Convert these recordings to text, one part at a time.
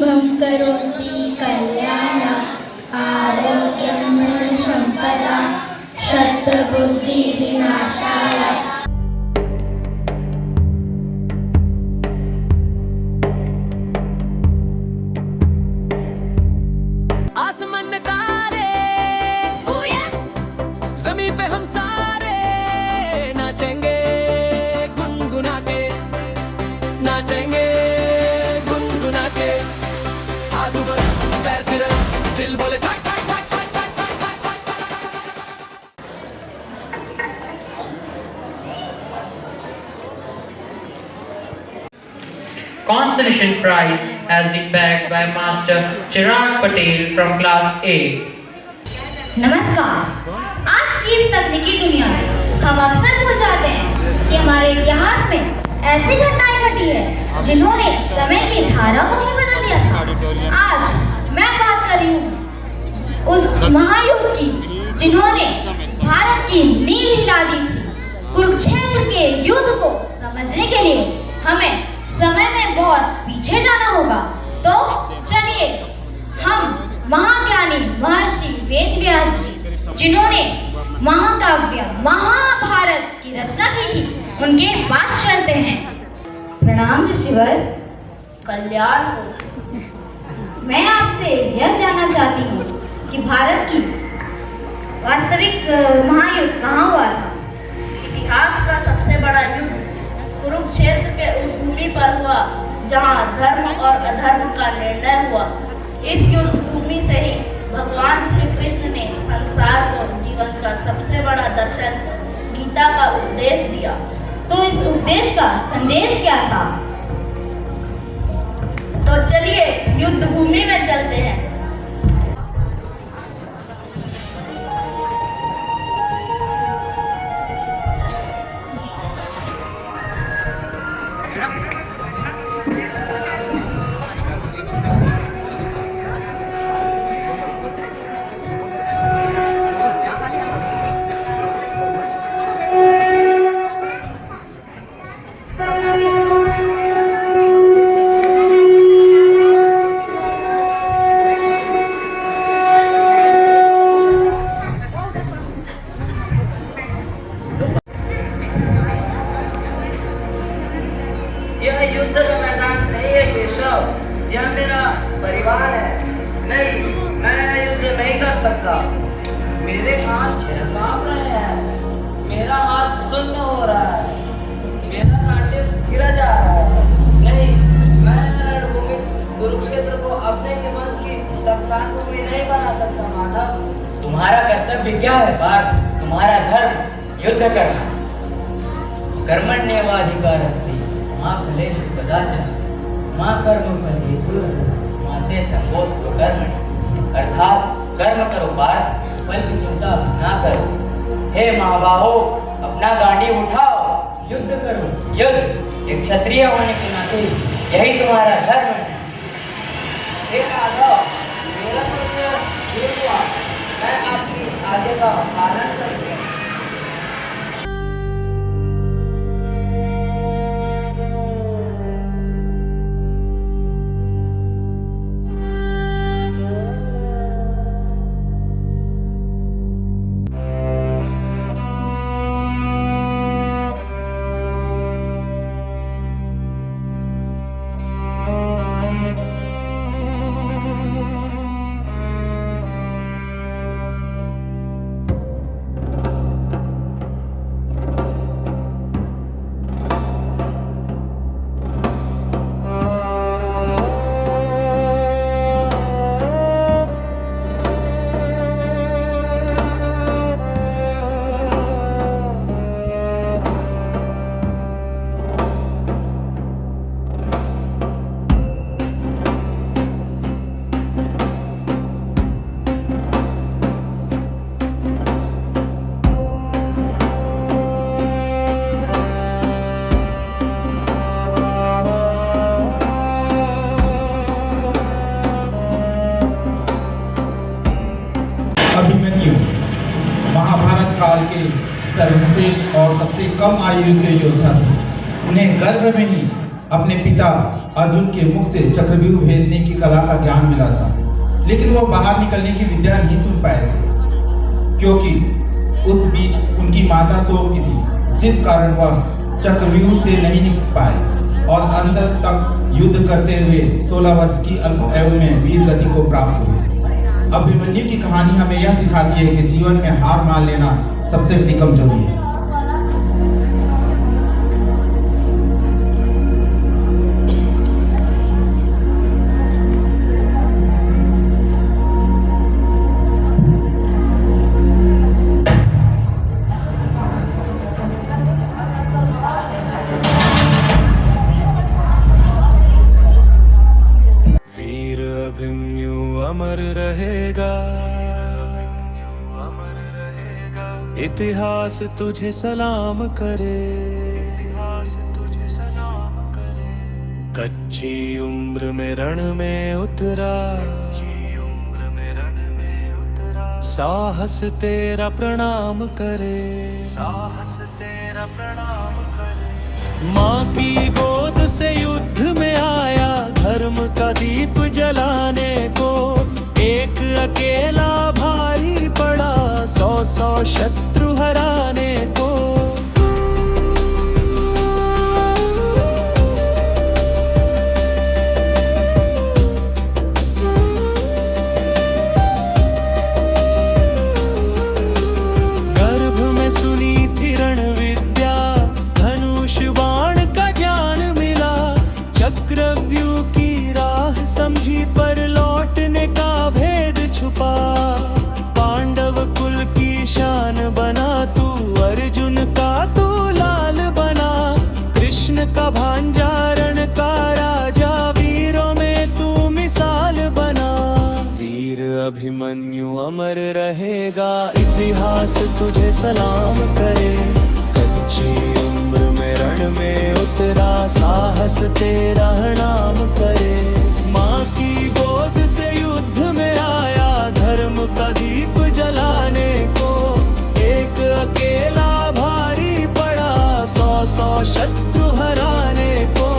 शुभं करोति कल्याणं आरोग्यं संपदा शत्रुबुद्धिविनाशाय। आसमान में तारे, ज़मीन पे हम सारे नाचेंगे गुनगुना के, नाचेंगे गुनगुना के। हाथ ऊपर पैर फिर दिल बोले ठक ठक ठक ठक ठक ठक ठक ठक। Consolation prize has been bagged by Master Chirag Patel from Class A. नमस्कार। आज की इस तकनीकी दुनिया में हम अक्सर भूल जाते हैं कि हमारे इतिहास में ऐसी घटनाएं घटी है जिन्होंने समय की धारा को ही बदल दिया था। आज मैं बात कर रही हूँ उस महायुद्ध की जिन्होंने भारत की नींव हिला दी थी। कुरुक्षेत्र के युद्ध को समझने के लिए हमें समय में बहुत पीछे जाना होगा। तो चलिए हम महाज्ञानी महर्षि वेदव्यास जी जिन्होंने महाकाव्य महाभारत की रचना की थी उनके पास चलते हैं। प्रणाम ऋषिवर। कल्याण हो। मैं आपसे यह जानना चाहती हूँ कि भारत की वास्तविक महायुद्ध कहाँ हुआ था? इतिहास का सबसे बड़ा युद्ध कुरुक्षेत्र के उस भूमि पर हुआ जहाँ धर्म और अधर्म का निर्णय हुआ। इस युद्ध भूमि से ही भगवान श्री कृष्ण ने संसार को जीवन का सबसे बड़ा दर्शन गीता का उपदेश दिया। तो इस उपदेश का संदेश क्या था? तो चलिए युद्ध भूमि में चलते हैं। यह युद्ध का मैदान नहीं है केशव, यह मेरा परिवार है। नहीं, मैं यह युद्ध नहीं कर सकता। मेरे हाथ कांप रहे हैं, मेरा हाथ सुन्न हो रहा है, मेरा कांटे गिरा जा रहा है। नहीं, मैं रणभूमि कुरुक्षेत्र को अपने ही वंश की शमशान भूमि नहीं बना सकता माधव। तुम्हारा कर्तव्य क्या है पार्थ? तुम्हारा धर्म युद्ध करना। कर्मण्येवाधिकारस्ते मां फलेषु कदाचन मां कर्मफलेषु मा ते संगोऽस्त्व कर्मणि। अर्थात कर्म करो पार्थ, फल की चिंता ना करो। हे महाबाहो, अपना गांडी उठाओ, युद्ध करो। युद्ध एक क्षत्रिय होने के नाते यही तुम्हारा धर्म है। हे माधव, मेरा सबसे दूर हुआ, मैं आपकी आज्ञा का पालन करूंगा। अभिमन्यु महाभारत काल के सर्वश्रेष्ठ और सबसे कम आयु के योद्धा थे। उन्हें गर्भ में ही अपने पिता अर्जुन के मुख से चक्रव्यूह भेदने की कला का ज्ञान मिला था, लेकिन वह बाहर निकलने की विद्या नहीं सुन पाए थे, क्योंकि उस बीच उनकी माता सो गई थी, जिस कारण वह चक्रव्यूह से नहीं निकल पाए और अंत तक युद्ध करते हुए 16 वर्ष की अल्प आयु में वीर गति को प्राप्त हुए। अभिमन्यु की कहानी हमें यह सिखाती है कि जीवन में हार मान लेना सबसे बड़ी कमजोरी है। अमर रहेगा, इतिहास तुझे सलाम करे, कच्ची उम्र में रण में उतरा, साहस तेरा प्रणाम करे, माँ की गोद से युद्ध में आया, धर्म का दीप जलाने को एक अकेला भाई पड़ा, 100 शत्रु हराने को। गर्भ में सुनी थी रण विद्या, धनुष बाण का ज्ञान मिला, चक्रव्यूह की राह समझी पर लौटने का भेद छुपा, पांडव कुल की शान बना तू, अर्जुन का तू लाल बना, कृष्ण का भांजा रण का राजा, वीरों में तू मिसाल बना। वीर अभिमन्यु अमर रहेगा, इतिहास तुझे सलाम करे, कच्ची उम्र में रण में उतरा, साहस तेरा नाम करे, माँ की गोद से युद्ध में आया, धर्म का दीप जलाने को एक अकेला भारी पड़ा, 100 शत्रु हराने को।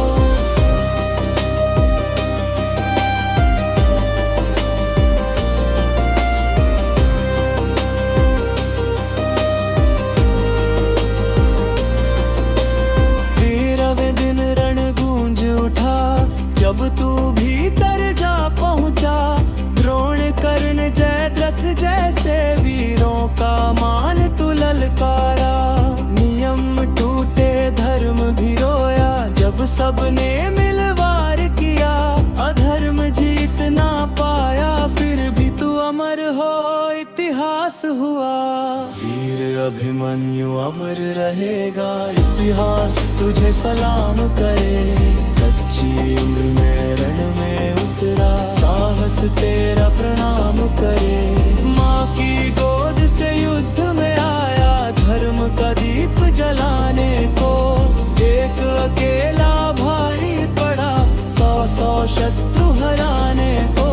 जब तू भीतर जा पहुंचा, द्रोण कर्ण जयद्रथ जैसे वीरों का मान तू ललकारा, नियम टूटे धर्म भी रोया, जब सबने मिलवार किया, अधर्म जीत ना पाया, फिर भी तू अमर हो इतिहास हुआ। वीर अभिमन्यु अमर रहेगा, इतिहास तुझे सलाम करे, कच्ची उम्र में रण में उतरा, साहस तेरा प्रणाम करे, माँ की गोद से युद्ध में आया, धर्म का दीप जलाने को एक अकेला भारी पड़ा, 100 शत्रु हराने को।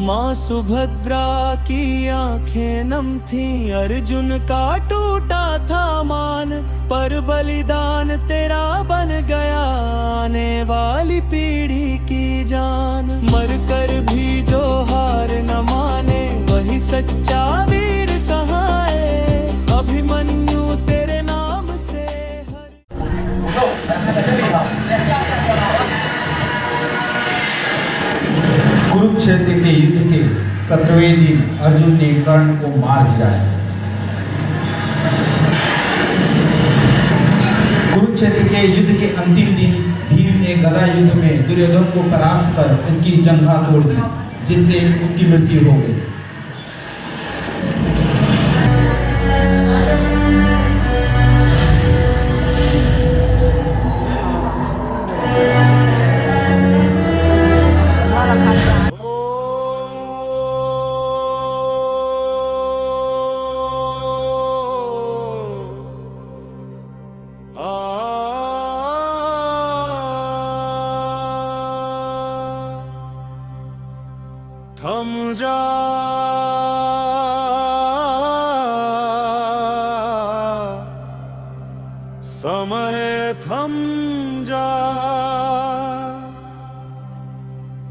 माँ सुभद्रा की आंखें नम थी, अर्जुन का टूटा था मान, पर बलिदान तेरा बन गया, आने वाली पीढ़ी की जान, मरकर भी जो हार न माने, वही सच्चा वीर कहाँ है, अभिमन्यु तेरे नाम से कुरुक्षेत्र के युद्ध के 17वें दिन अर्जुन ने कर्ण को मार गिराया। कुरुक्षेत्र के युद्ध के अंतिम दिन भीम ने गदा युद्ध में दुर्योधन को परास्त कर उसकी जंघा तोड़ दी, जिससे उसकी मृत्यु हो गई। थम जा समय थम जा,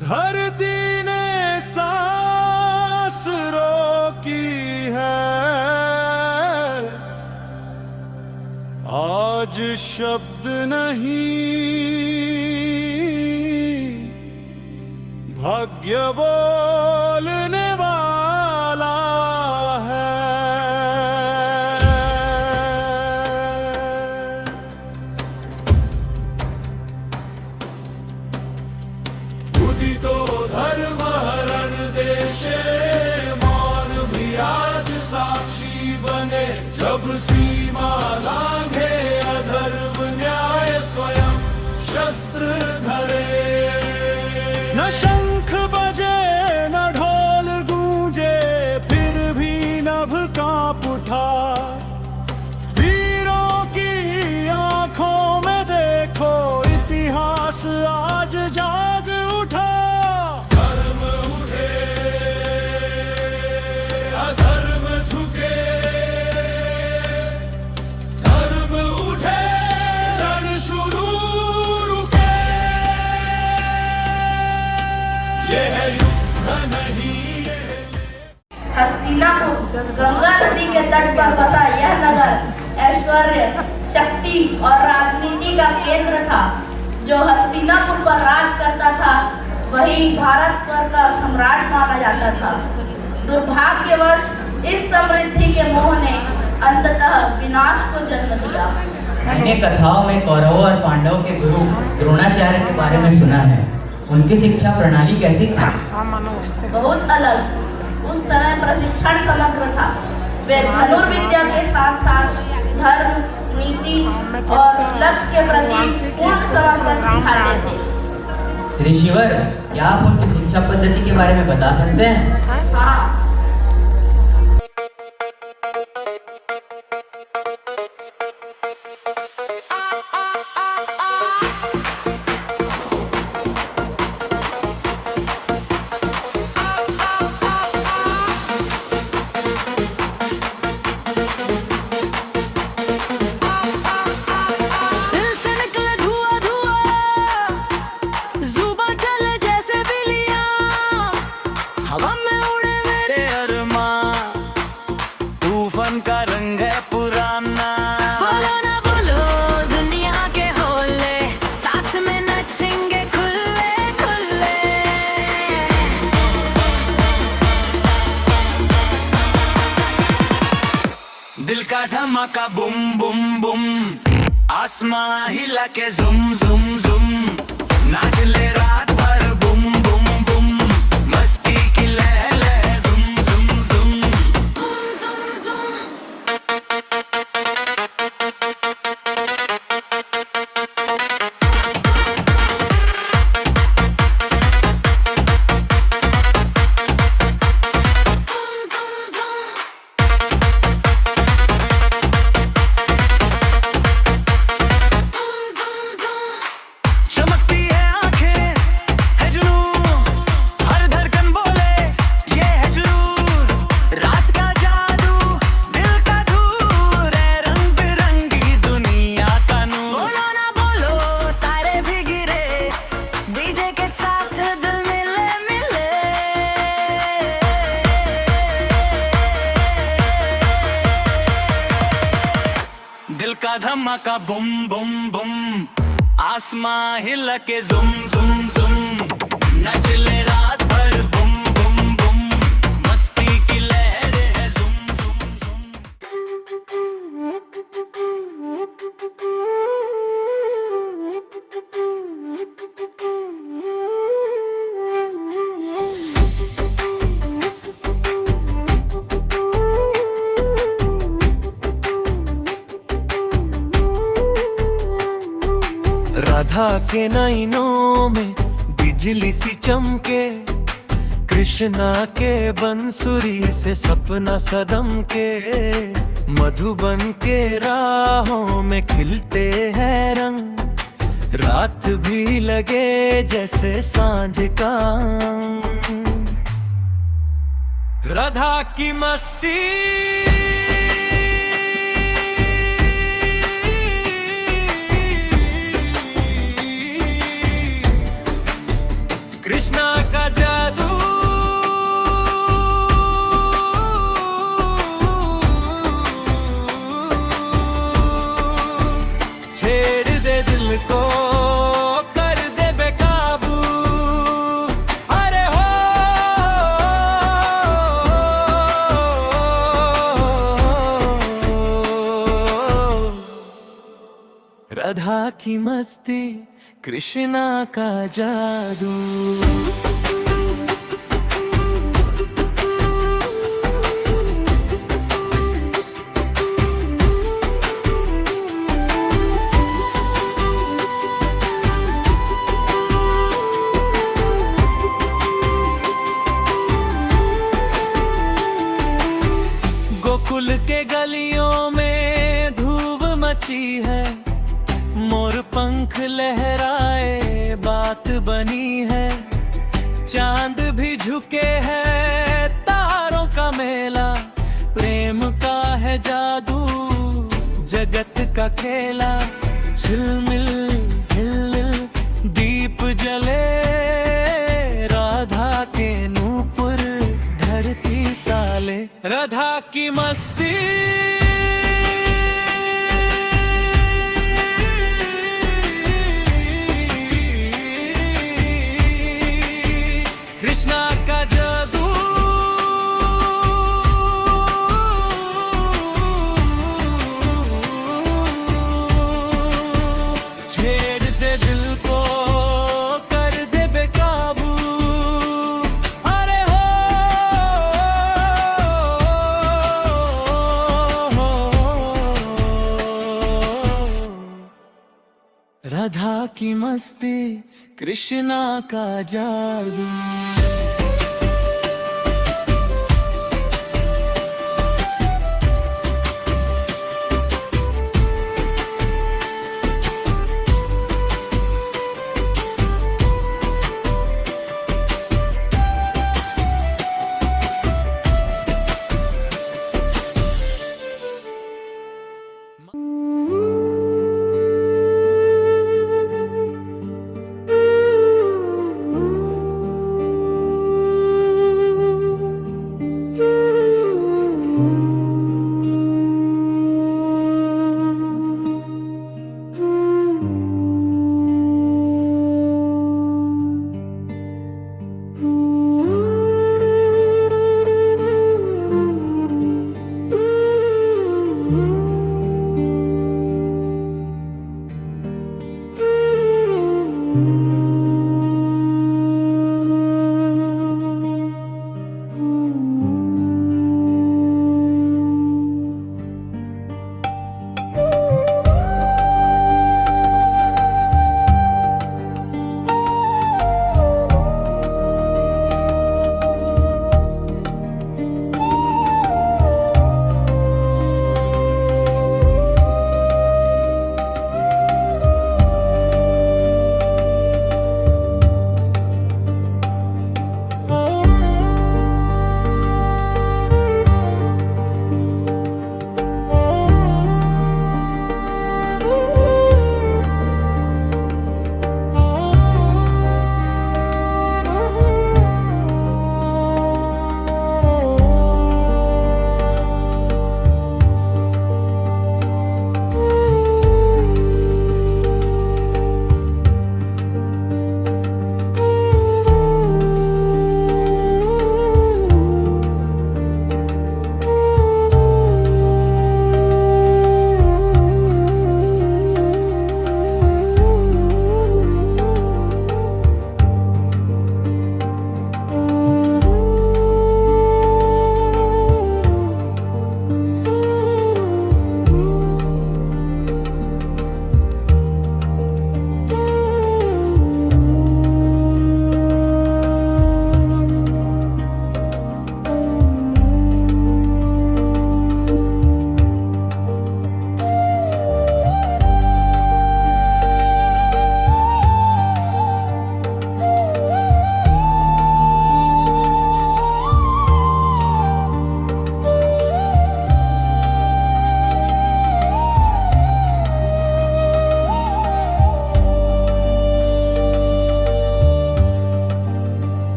धरती ने सांस रोकी है, आज शब्द नहीं भाग्य बोलने वाला है। उदितो धर्महरण देशे, मौन भी आज साक्षी बने, जब सीमा लांघे अधर्म न्याय स्वयं शस्त्र धरे। न शंख बजे न ढोल गूंजे, फिर भी नभ कांप उठा, वीरों की आंखों में देखो इतिहास आज जाग उठा। धर्म उठे अधर्म झुके, धर्म उठे रण शुरू रुके, ये है युद्ध नहीं ये हस्तिनापुर गंगा नदी के तट पर बसा यह नगर ऐश्वर्य, शक्ति और राजनीति का केंद्र था। जो हस्तिनापुर पर राज करता था वही भारत पर का सम्राट माना जाता था। दुर्भाग्यवश इस समृद्धि के मोह ने अंततः विनाश को जन्म दिया। मैंने कथाओं में कौरवों और पांडवों के गुरु द्रोणाचार्य के बारे में सुना है। उनकी शिक्षा प्रणाली कैसी थी? बहुत अलग। उस समय प्रशिक्षण समग्र था। वे धनुर्विद्या के साथ साथ धर्म, नीति और लक्ष्य के प्रति पूर्ण समर्पण सिखाते थे। ऋषिवर, क्या आप उनकी शिक्षा पद्धति के बारे में बता सकते हैं? हाँ, दिल से निकले धुआं धुआं, जुबां चले जैसे बिल्लियां, हवा में उड़े मेरे अरमां, तूफान का रंग है पुराना। बोलो ना बोलो दुनिया के होले, साथ में नचेंगे खुले खुले। दिल का धमाका बुम बुम बुम, आसमां हिला के जुम जुम जुम, नाच ले रात भर बुम बुम बुम, मस्ती की लहर लहर जुम जुम जुम। चमकती है आंखें, है जुनून, हर धड़कन बोले ये है जरूर। रात का जादू, दिल का धूर है, रंग बिरंगी दुनिया का नूर। बोलो ना बोलो तारे भी गिरे, डीजे के साथ दिल मिले मिले। दिल का धमाका बुम बुम बुम, आसमां हिला के जुम जुम जुम, नच ले रात भर बुम बुम बुम, मस्ती की लहर है जुम जुम जुम। राधा के नैनों में बिजली सी चमके, कृष्णा के बंसुरी से सपना सदम के, मधुबन के राहों में खिलते हैं रंग, रात भी लगे जैसे सांझ का। राधा की मस्ती राधा की मस्ती कृष्णा का जादू। गोकुल के गलियों में धूप मची है, मोर पंख लहराए बात बनी है। चांद भी झुके हैं, तारों का मेला, प्रेम का है जादू, जगत का खेला। झिलमिल हिलमिल दीप जले, राधा के नूपुर धरती ताले। राधा की मस्ती कृष्णा का जादू। छेड़ दे दिल को, कर दे बेकाबू। अरे हो राधा की मस्ती कृष्णा का जादू।